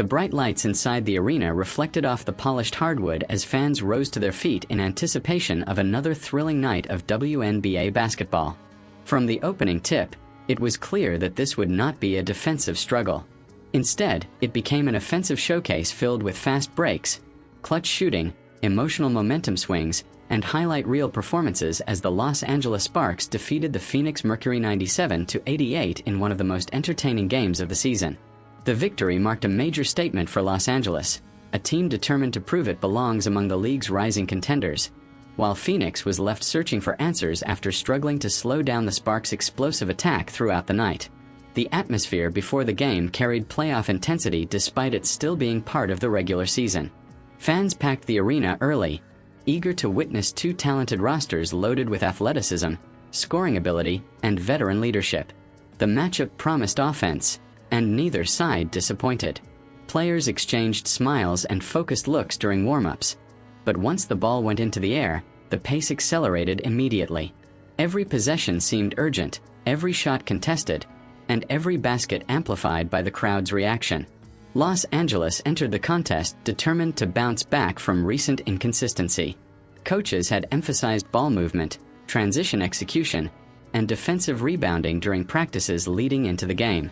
The bright lights inside the arena reflected off the polished hardwood as fans rose to their feet in anticipation of another thrilling night of WNBA basketball. From the opening tip, it was clear that this would not be a defensive struggle. Instead, it became an offensive showcase filled with fast breaks, clutch shooting, emotional momentum swings, and highlight reel performances as the Los Angeles Sparks defeated the Phoenix Mercury 97-88 in one of the most entertaining games of the season. The victory marked a major statement for Los Angeles, a team determined to prove it belongs among the league's rising contenders, while Phoenix was left searching for answers after struggling to slow down the Sparks' explosive attack throughout the night. The atmosphere before the game carried playoff intensity despite it still being part of the regular season. Fans packed the arena early, eager to witness two talented rosters loaded with athleticism, scoring ability, and veteran leadership. The matchup promised offense, and neither side disappointed. Players exchanged smiles and focused looks during warm-ups. But once the ball went into the air, the pace accelerated immediately. Every possession seemed urgent, every shot contested, and every basket amplified by the crowd's reaction. Los Angeles entered the contest determined to bounce back from recent inconsistency. Coaches had emphasized ball movement, transition execution, and defensive rebounding during practices leading into the game.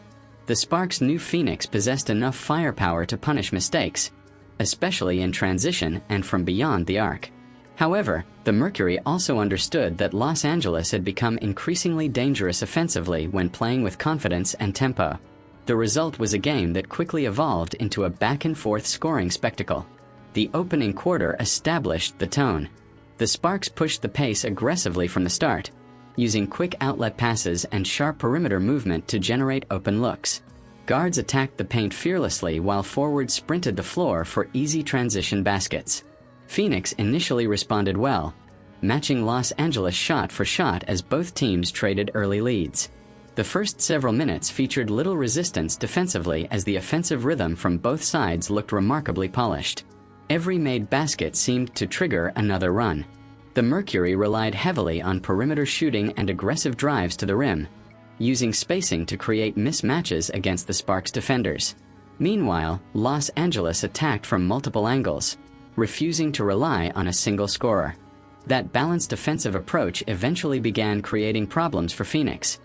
The Sparks knew Phoenix possessed enough firepower to punish mistakes, especially in transition and from beyond the arc. However, the Mercury also understood that Los Angeles had become increasingly dangerous offensively when playing with confidence and tempo. The result was a game that quickly evolved into a back-and-forth scoring spectacle. The opening quarter established the tone. The Sparks pushed the pace aggressively from the start, using quick outlet passes and sharp perimeter movement to generate open looks. Guards attacked the paint fearlessly while forwards sprinted the floor for easy transition baskets. Phoenix initially responded well, matching Los Angeles shot for shot as both teams traded early leads. The first several minutes featured little resistance defensively as the offensive rhythm from both sides looked remarkably polished. Every made basket seemed to trigger another run. The Mercury relied heavily on perimeter shooting and aggressive drives to the rim, using spacing to create mismatches against the Sparks defenders. Meanwhile, Los Angeles attacked from multiple angles, refusing to rely on a single scorer. That balanced defensive approach eventually began creating problems for Phoenix,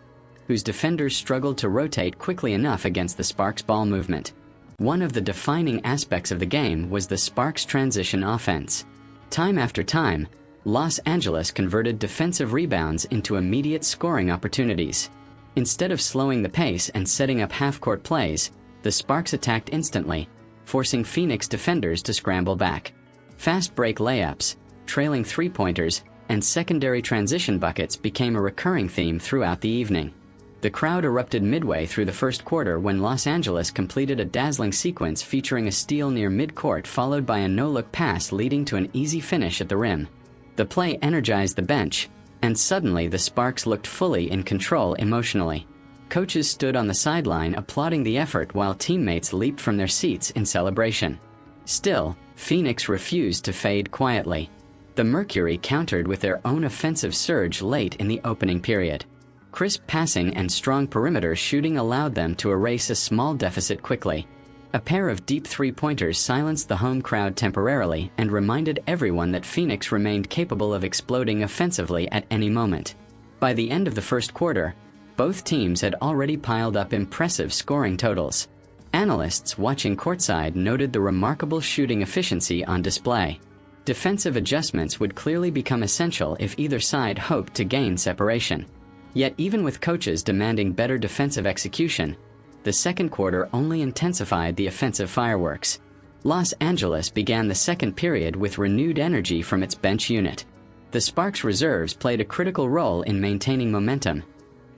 whose defenders struggled to rotate quickly enough against the Sparks' ball movement. One of the defining aspects of the game was the Sparks' transition offense. Time after time, Los Angeles converted defensive rebounds into immediate scoring opportunities. Instead of slowing the pace and setting up half-court plays, the Sparks attacked instantly, forcing Phoenix defenders to scramble back. Fast break layups, trailing three-pointers, and secondary transition buckets became a recurring theme throughout the evening. The crowd erupted midway through the first quarter when Los Angeles completed a dazzling sequence featuring a steal near midcourt followed by a no-look pass leading to an easy finish at the rim. The play energized the bench, and suddenly the Sparks looked fully in control emotionally. Coaches stood on the sideline applauding the effort while teammates leaped from their seats in celebration. Still, Phoenix refused to fade quietly. The Mercury countered with their own offensive surge late in the opening period. Crisp passing and strong perimeter shooting allowed them to erase a small deficit quickly. A pair of deep three-pointers silenced the home crowd temporarily and reminded everyone that Phoenix remained capable of exploding offensively at any moment. By the end of the first quarter, both teams had already piled up impressive scoring totals. Analysts watching courtside noted the remarkable shooting efficiency on display. Defensive adjustments would clearly become essential if either side hoped to gain separation. Yet even with coaches demanding better defensive execution, the second quarter only intensified the offensive fireworks. Los Angeles began the second period with renewed energy from its bench unit. The Sparks reserves played a critical role in maintaining momentum,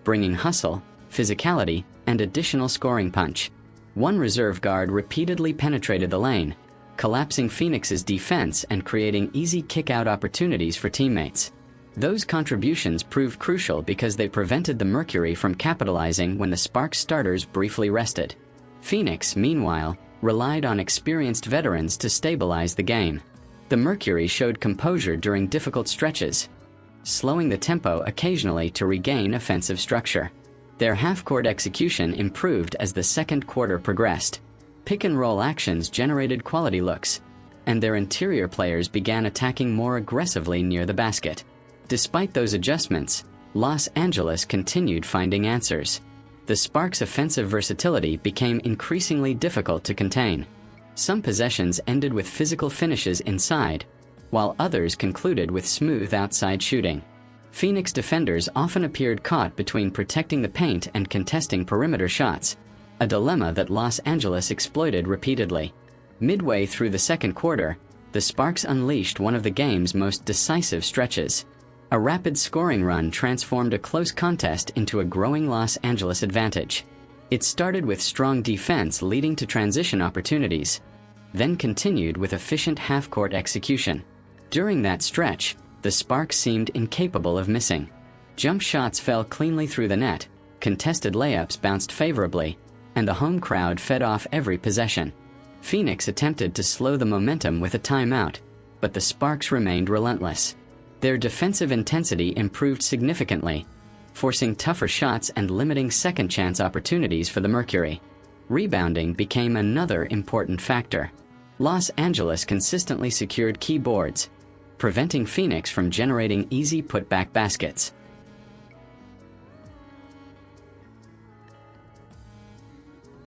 bringing hustle, physicality, and additional scoring punch. One reserve guard repeatedly penetrated the lane, collapsing Phoenix's defense and creating easy kick-out opportunities for teammates. Those contributions proved crucial because they prevented the Mercury from capitalizing when the Sparks starters briefly rested. Phoenix, meanwhile, relied on experienced veterans to stabilize the game. The Mercury showed composure during difficult stretches, slowing the tempo occasionally to regain offensive structure. Their half-court execution improved as the second quarter progressed, Pick-and-roll actions generated quality looks, and their interior players began attacking more aggressively near the basket. Despite those adjustments, Los Angeles continued finding answers. The Sparks' offensive versatility became increasingly difficult to contain. Some possessions ended with physical finishes inside, while others concluded with smooth outside shooting. Phoenix defenders often appeared caught between protecting the paint and contesting perimeter shots, a dilemma that Los Angeles exploited repeatedly. Midway through the second quarter, the Sparks unleashed one of the game's most decisive stretches. A rapid scoring run transformed a close contest into a growing Los Angeles advantage. It started with strong defense leading to transition opportunities, then continued with efficient half-court execution. During that stretch, the Sparks seemed incapable of missing. Jump shots fell cleanly through the net, contested layups bounced favorably, and the home crowd fed off every possession. Phoenix attempted to slow the momentum with a timeout, but the Sparks remained relentless. Their defensive intensity improved significantly, forcing tougher shots and limiting second-chance opportunities for the Mercury. Rebounding became another important factor. Los Angeles consistently secured key boards, preventing Phoenix from generating easy putback baskets.